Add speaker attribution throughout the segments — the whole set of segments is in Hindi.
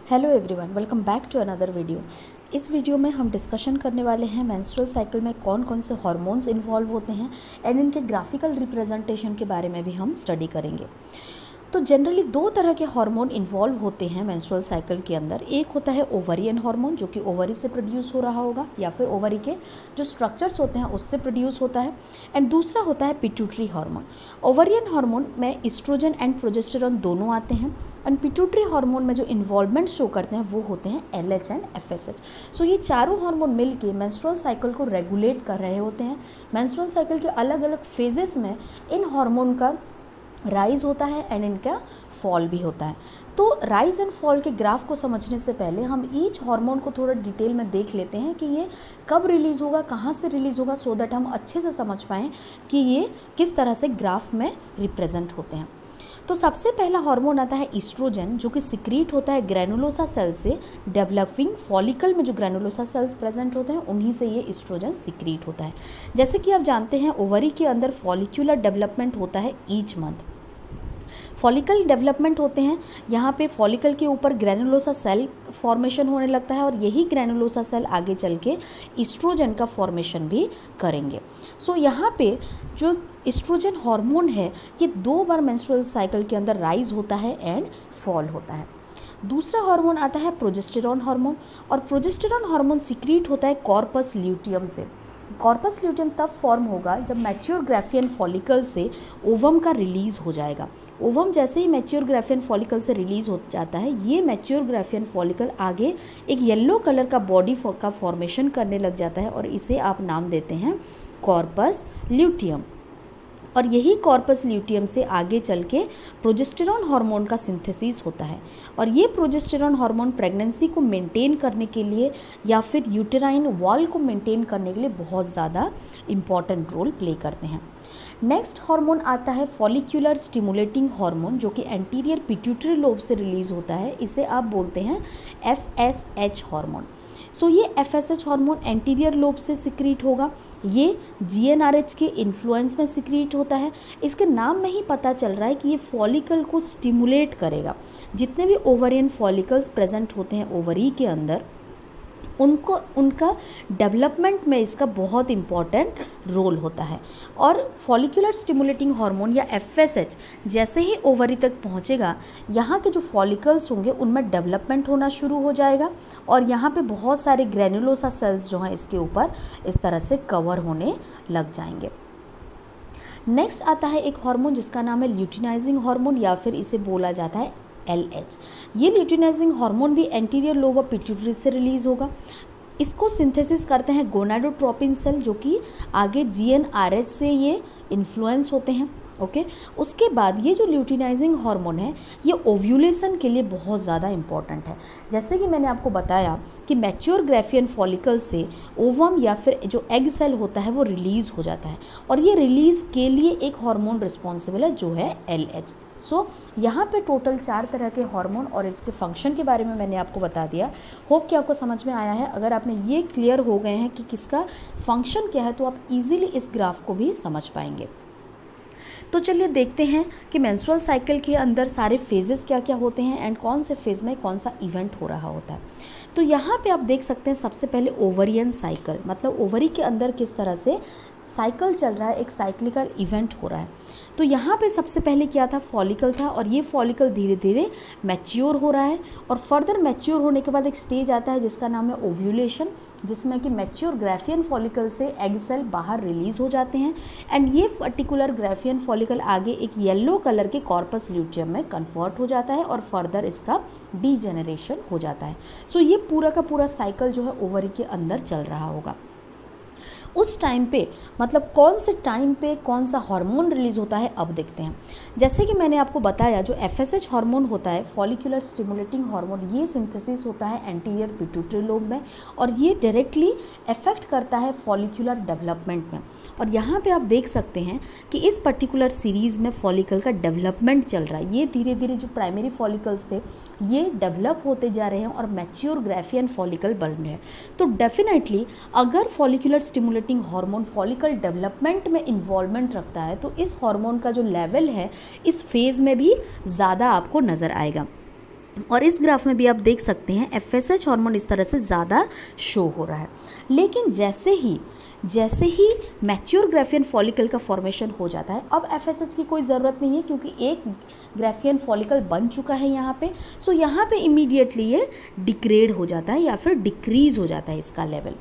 Speaker 1: Hello everyone, welcome back to another video. इस वीडियो में हम डिस्कशन करने वाले हैं मेंस्ट्रुअल साइकिल में कौन कौन से हार्मोन्स इन्वॉल्व होते हैं एंड इनके ग्राफिकल रिप्रेजेंटेशन के बारे में भी हम स्टडी करेंगे। तो जनरली दो तरह के हार्मोन इन्वॉल्व होते हैं मेंस्ट्रुअल साइकिल के अंदर। एक होता है ओवरियन हार्मोन जो कि ओवरी से प्रोड्यूस हो रहा होगा या फिर ओवरी के जो स्ट्रक्चर्स होते हैं उससे प्रोड्यूस होता है, एंड दूसरा होता है पिट्यूटरी हार्मोन। ओवरियन हार्मोन में ईस्ट्रोजन एंड प्रोजेस्टेरॉन दोनों आते हैं, एंड पिट्यूटरी हार्मोन में जो इन्वॉल्वमेंट शो करते हैं वो होते हैं LH एंड FSH। सो ये चारों हार्मोन मिलके मेंस्ट्रुअल साइकिल को रेगुलेट कर रहे होते हैं। मेंस्ट्रुअल साइकिल के अलग अलग फेजेस में इन हार्मोन का राइज होता है एंड इनका फॉल भी होता है। तो राइज एंड फॉल के ग्राफ को समझने से पहले हम ईच हार्मोन को थोड़ा डिटेल में देख लेते हैं कि ये कब रिलीज़ होगा, कहाँ से रिलीज़ होगा, सो दैट हम अच्छे से समझ पाएँ कि ये किस तरह से ग्राफ में रिप्रेजेंट होते हैं। तो सबसे पहला हार्मोन आता है ईस्ट्रोजन, जो कि सिक्रीट होता है ग्रैनुलोसा सेल से। डेवलपिंग फॉलिकल में जो ग्रैनुलोसा सेल्स प्रेजेंट होते हैं उन्हीं से ये ईस्ट्रोजन सिक्रीट होता है। जैसे कि आप जानते हैं ओवरी के अंदर फॉलिक्यूलर डेवलपमेंट होता है ईच मंथ। फॉलिकल डेवलपमेंट होते हैं, यहाँ पे फॉलिकल के ऊपर ग्रैनुलोसा सेल फॉर्मेशन होने लगता है और यही ग्रैनुलोसा सेल आगे चल के ईस्ट्रोजन का फॉर्मेशन भी करेंगे। सो यहाँ पे जो ईस्ट्रोजन हार्मोन है ये 2 बार मेंस्ट्रुअल साइकिल के अंदर राइज होता है एंड फॉल होता है। दूसरा हार्मोन आता है प्रोजेस्टेरॉन हार्मोन, और प्रोजेस्टेरॉन हार्मोन सिक्रीट होता है कॉर्पस ल्यूटियम से। कॉर्पस ल्यूटियम तब फॉर्म होगा जब मैच्योर ग्राफियन फॉलिकल से ओवम का रिलीज हो जाएगा। ओवम जैसे ही मैच्योर ग्राफियन फॉलिकल से रिलीज हो जाता है, ये मैच्योर ग्राफियन फॉलिकल आगे एक येलो कलर का बॉडी का फॉर्मेशन करने लग जाता है और इसे आप नाम देते हैं कॉर्पस ल्यूटियम। और यही कॉर्पस ल्यूटियम से आगे चल के प्रोजेस्टेरॉन हार्मोन का सिंथेसिस होता है, और ये प्रोजेस्टेरॉन हार्मोन प्रेगनेंसी को मेंटेन करने के लिए या फिर यूटेराइन वॉल को मेंटेन करने के लिए बहुत ज़्यादा इम्पॉर्टेंट रोल प्ले करते हैं। नेक्स्ट हार्मोन आता है फॉलिक्यूलर स्टिमुलेटिंग हार्मोन, जो कि एंटीरियर पिट्यूटरी लोब से रिलीज होता है। इसे आप बोलते हैं FSH हार्मोन। सो ये FSH हार्मोन एंटीरियर लोब से सिक्रीट होगा। ये GnRH के इन्फ्लुएंस में सिक्रीट होता है। इसके नाम में ही पता चल रहा है कि ये फॉलिकल को स्टिमुलेट करेगा। जितने भी ओवरियन फॉलिकल्स प्रेजेंट होते हैं ओवरी के अंदर, उनका डेवलपमेंट में इसका बहुत इम्पॉर्टेंट रोल होता है। और फॉलिकुलर स्टिमुलेटिंग हार्मोन या FSH जैसे ही ओवरी तक पहुंचेगा, यहाँ के जो फॉलिकल्स होंगे उनमें डेवलपमेंट होना शुरू हो जाएगा, और यहाँ पे बहुत सारे ग्रैनुलोसा सेल्स जो हैं इसके ऊपर इस तरह से कवर होने लग जाएंगे। नेक्स्ट आता है एक हार्मोन जिसका नाम है ल्यूटिनाइजिंग हार्मोन, या फिर इसे बोला जाता है LH। ये ल्यूटिनाइजिंग हार्मोन भी एंटीरियर लोब ऑफ पिट्यूटरी से रिलीज होगा। इसको सिंथेसिस करते हैं गोनाडोट्रोपिन सेल, जो कि आगे GnRH से ये इन्फ्लुएंस होते हैं। ओके, उसके बाद ये जो ल्यूटिनाइजिंग हार्मोन है ये ओव्यूलेशन के लिए बहुत ज़्यादा इंपॉर्टेंट है। जैसे कि मैंने आपको बताया कि मैच्योर ग्राफियन फॉलिकल से ओवम या फिर जो एग सेल होता है वो रिलीज़ हो जाता है, और ये रिलीज़ के लिए एक हार्मोन रिस्पॉन्सिबल है जो है LH। सो यहाँ पे टोटल 4 तरह के हार्मोन और इसके फंक्शन के बारे में मैंने आपको बता दिया। होप कि आपको समझ में आया है। अगर आपने ये क्लियर हो गए हैं कि किसका फंक्शन क्या है तो आप इजीली इस ग्राफ को भी समझ पाएंगे। तो चलिए देखते हैं कि मेंस्ट्रुअल साइकिल के अंदर सारे फेजेस क्या क्या होते हैं एंड कौन से फेज में कौन सा इवेंट हो रहा होता है। तो यहाँ पे आप देख सकते हैं सबसे पहले ओवरियन साइकिल, मतलब ओवरी के अंदर किस तरह से साइकिल चल रहा है, एक साइक्लिकल इवेंट हो रहा है। तो यहाँ पे सबसे पहले क्या था, फॉलिकल था, और ये फॉलिकल धीरे धीरे मैच्योर हो रहा है, और फर्दर मैच्योर होने के बाद एक स्टेज आता है जिसका नाम है ओव्यूलेशन, जिसमें कि मैच्योर ग्राफियन फॉलिकल से एग सेल बाहर रिलीज हो जाते हैं, एंड ये पर्टिकुलर ग्राफियन फॉलिकल आगे एक येलो कलर के कॉर्पस ल्यूटियम में कन्वर्ट हो जाता है और फर्दर इसका डीजेनरेशन हो जाता है। सो ये पूरा का पूरा साइकिल जो है ओवरी के अंदर चल रहा होगा। उस टाइम पे मतलब कौन से टाइम पे कौन सा हार्मोन रिलीज होता है अब देखते हैं। जैसे कि मैंने आपको बताया जो FSH हार्मोन होता है फॉलिकुलर स्टिमुलेटिंग हार्मोन, ये सिंथेसिस होता है एंटीरियर पिट्यूटरी लोब में, और ये डायरेक्टली इफेक्ट करता है फॉलिकुलर डेवलपमेंट में। और यहाँ पे आप देख सकते हैं कि इस पर्टिकुलर सीरीज़ में फॉलिकल का डेवलपमेंट चल रहा है। ये धीरे धीरे जो प्राइमरी फॉलिकल्स थे ये डेवलप होते जा रहे हैं और मैच्योर ग्राफियन फॉलिकल बन रहे हैं। तो डेफिनेटली अगर follicular stimulating hormone follicle development में इन्वॉल्वमेंट रखता है तो इस हार्मोन का जो लेवल है इस फेज़ में भी ज़्यादा आपको नज़र आएगा। और इस ग्राफ में भी आप देख सकते हैं FSH हार्मोन इस तरह से ज़्यादा शो हो रहा है। लेकिन जैसे ही मैच्योर ग्राफियन फॉलिकल का फॉर्मेशन हो जाता है, अब FSH की कोई ज़रूरत नहीं है क्योंकि एक ग्राफियन फॉलिकल बन चुका है यहाँ पे। सो यहाँ पे इमीडिएटली ये डिग्रेड हो जाता है या फिर डिक्रीज हो जाता है इसका लेवल।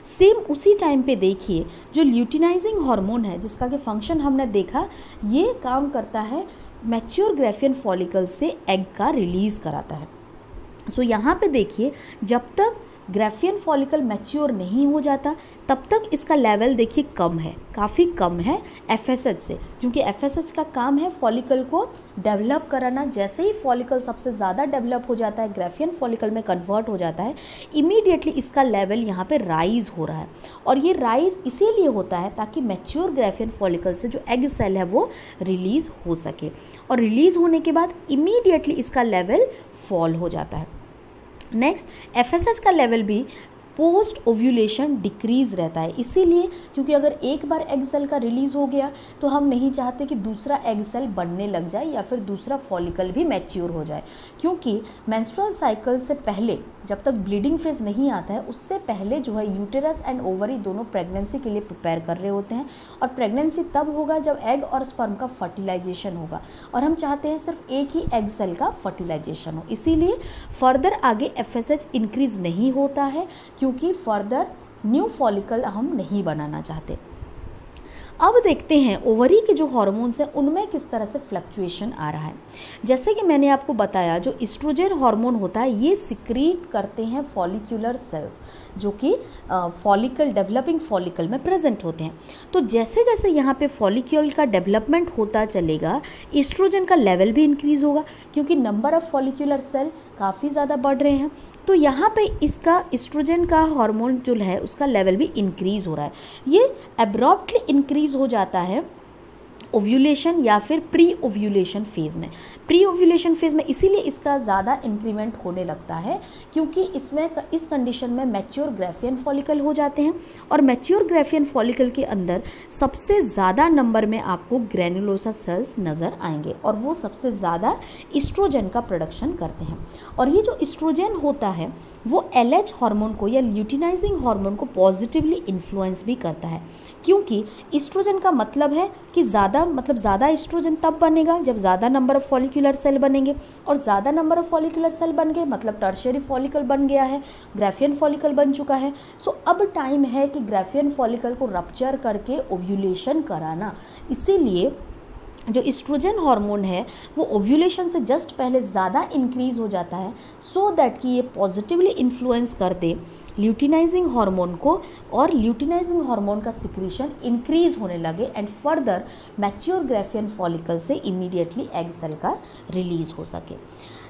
Speaker 1: सेम उसी टाइम पे देखिए जो ल्यूटिनाइजिंग हार्मोन है जिसका कि फंक्शन हमने देखा, ये काम करता है मैच्योर ग्राफियन फॉलिकल से एग का रिलीज कराता है। सो यहाँ पे देखिए जब तक ग्राफियन फॉलिकल मैच्योर नहीं हो जाता तब तक इसका लेवल देखिए कम है, काफ़ी कम है FSH से, क्योंकि FSH का काम है फॉलिकल को डेवलप कराना। जैसे ही फॉलिकल सबसे ज़्यादा डेवलप हो जाता है, ग्राफियन फॉलिकल में कन्वर्ट हो जाता है, इमीडिएटली इसका लेवल यहाँ पे राइज हो रहा है। और ये राइज इसीलिए होता है ताकि मैच्योर ग्राफियन फॉलिकल से जो एग सेल है वो रिलीज हो सके, और रिलीज होने के बाद इमीडिएटली इसका लेवल फॉल हो जाता है। नेक्स्ट, FSH का लेवल भी पोस्ट ओव्यूलेशन डिक्रीज रहता है, इसीलिए क्योंकि अगर एक बार एग सेल का रिलीज हो गया तो हम नहीं चाहते कि दूसरा एग सेल बनने लग जाए या फिर दूसरा फॉलिकल भी मैच्योर हो जाए, क्योंकि मेंस्ट्रुअल साइकिल से पहले जब तक ब्लीडिंग फेज नहीं आता है उससे पहले जो है यूटेरस एंड ओवरी दोनों प्रेगनेंसी के लिए प्रिपेयर कर रहे होते हैं। और प्रेगनेंसी तब होगा जब एग और स्पर्म का फर्टिलाइजेशन होगा, और हम चाहते हैं सिर्फ एक ही एग सेल का फर्टिलाइजेशन हो, इसीलिए फर्दर आगे FSH इंक्रीज नहीं होता है क्योंकि फर्दर न्यू फॉलिकल हम नहीं बनाना चाहते। अब देखते हैं ओवरी के जो हार्मोन्स हैं उनमें किस तरह से फ्लक्चुएशन आ रहा है। जैसे कि मैंने आपको बताया जो एस्ट्रोजन हार्मोन होता है ये सिक्रीट करते हैं फॉलिक्यूलर सेल्स जो कि फॉलिकल डेवलपिंग फॉलिकल में प्रेजेंट होते हैं। तो जैसे जैसे यहाँ पे फॉलिक्यूल का डेवलपमेंट होता चलेगा एस्ट्रोजन का लेवल भी इंक्रीज होगा क्योंकि नंबर ऑफ फॉलिक्यूलर सेल काफ़ी ज़्यादा बढ़ रहे हैं। तो यहाँ पे इसका एस्ट्रोजन का हार्मोन जो है उसका लेवल भी इंक्रीज हो रहा है। ये एब्रप्टली इंक्रीज हो जाता है ओव्यूलेशन या फिर प्री ओव्यूलेशन फेज में। प्री ओव्यूलेशन फेज में इसीलिए इसका ज़्यादा इंक्रीमेंट होने लगता है क्योंकि इसमें इस कंडीशन में मैच्योर ग्राफियन फॉलिकल हो जाते हैं, और मैच्योर ग्राफियन फॉलिकल के अंदर सबसे ज़्यादा नंबर में आपको ग्रैनुलोसा सेल्स नज़र आएंगे और वो सबसे ज़्यादा एस्ट्रोजन का प्रोडक्शन करते हैं। और ये जो एस्ट्रोजन होता है वो LH हार्मोन को या ल्यूटिनाइजिंग हार्मोन को पॉजिटिवली इन्फ्लुएंस भी करता है, क्योंकि एस्ट्रोजन का मतलब है कि ज़्यादा एस्ट्रोजन तब बनेगा जब ज़्यादा नंबर ऑफ फॉलिक्यूलर सेल बनेंगे, और ज़्यादा नंबर ऑफ फॉलिक्यूलर सेल बन गए मतलब टर्शियरी फॉलिकल बन गया है, ग्राफियन फॉलिकल बन चुका है। सो अब टाइम है कि ग्राफियन फॉलिकल को रप्चर करके ओव्यूलेशन कराना। इसीलिए जो एस्ट्रोजन हार्मोन है वो ओव्यूलेशन से जस्ट पहले ज़्यादा इंक्रीज हो जाता है सो दैट कि ये पॉजिटिवली इन्फ्लुएंस कर दे ल्यूटिनाइजिंग हार्मोन को, और ल्यूटिनाइजिंग हार्मोन का सिक्रीशन इंक्रीज होने लगे and further mature Graafian follicle से इमीडिएटली एग सेल का रिलीज हो सके।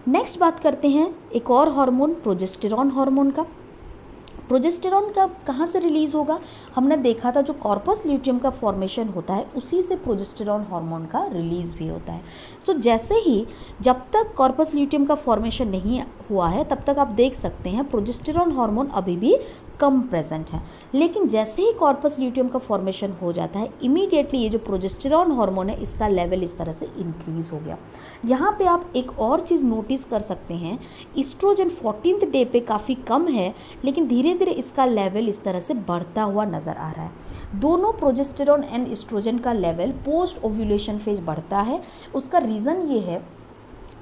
Speaker 1: नेक्स्ट बात करते हैं एक और हार्मोन प्रोजेस्टेरॉन हार्मोन का। प्रोजेस्टेरॉन का कहाँ से रिलीज होगा? हमने देखा था जो कॉर्पस ल्यूटियम का फॉर्मेशन होता है उसी से प्रोजेस्टेरॉन हार्मोन का रिलीज भी होता है। सो जैसे ही जब तक कॉर्पस ल्यूटियम का फॉर्मेशन नहीं हुआ है तब तक आप देख सकते हैं प्रोजेस्टेरॉन हार्मोन अभी भी कम प्रेजेंट है, लेकिन जैसे ही कॉर्पस ल्यूटियम का फॉर्मेशन हो जाता है इमीडिएटली ये जो प्रोजेस्टेरॉन हार्मोन है इसका लेवल इस तरह से इंक्रीज हो गया। यहाँ पे आप एक और चीज़ नोटिस कर सकते हैं, एस्ट्रोजन 14th डे पे काफ़ी कम है लेकिन धीरे धीरे इसका लेवल इस तरह से बढ़ता हुआ नज़र आ रहा है। दोनों प्रोजेस्टेरॉन एंड एस्ट्रोजन का लेवल पोस्ट ओव्यूलेशन फेज बढ़ता है। उसका रीज़न ये है,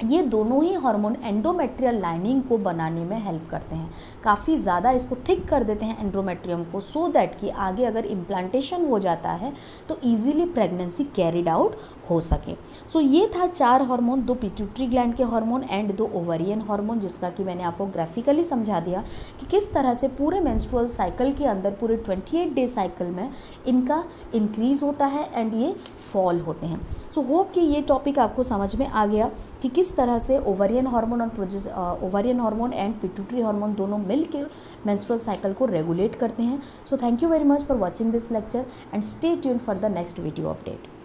Speaker 1: ये दोनों ही हार्मोन एंडोमेट्रियल लाइनिंग को बनाने में हेल्प करते हैं, काफ़ी ज़्यादा इसको थिक कर देते हैं एंडोमेट्रियम को, सो दैट कि आगे अगर इम्प्लांटेशन हो जाता है तो इजीली प्रेगनेंसी कैरिड आउट हो सके। सो ये था 4 हार्मोन, 2 पिट्यूटरी ग्लैंड के हार्मोन एंड 2 ओवरियन हार्मोन, जिसका कि मैंने आपको ग्राफिकली समझा दिया कि किस तरह से पूरे मेंस्ट्रुअल साइकिल के अंदर पूरे 28 डे साइकिल में इनका इंक्रीज होता है एंड ये फॉल होते हैं। सो होप कि ये टॉपिक आपको समझ में आ गया कि किस तरह से ओवरियन हार्मोन और ovarian hormone and pituitary hormone दोनों मिलकर मेंस्ट्रुअल साइकिल को रेगुलेट करते हैं। So thank you very much for watching this lecture and stay tune for the next video update.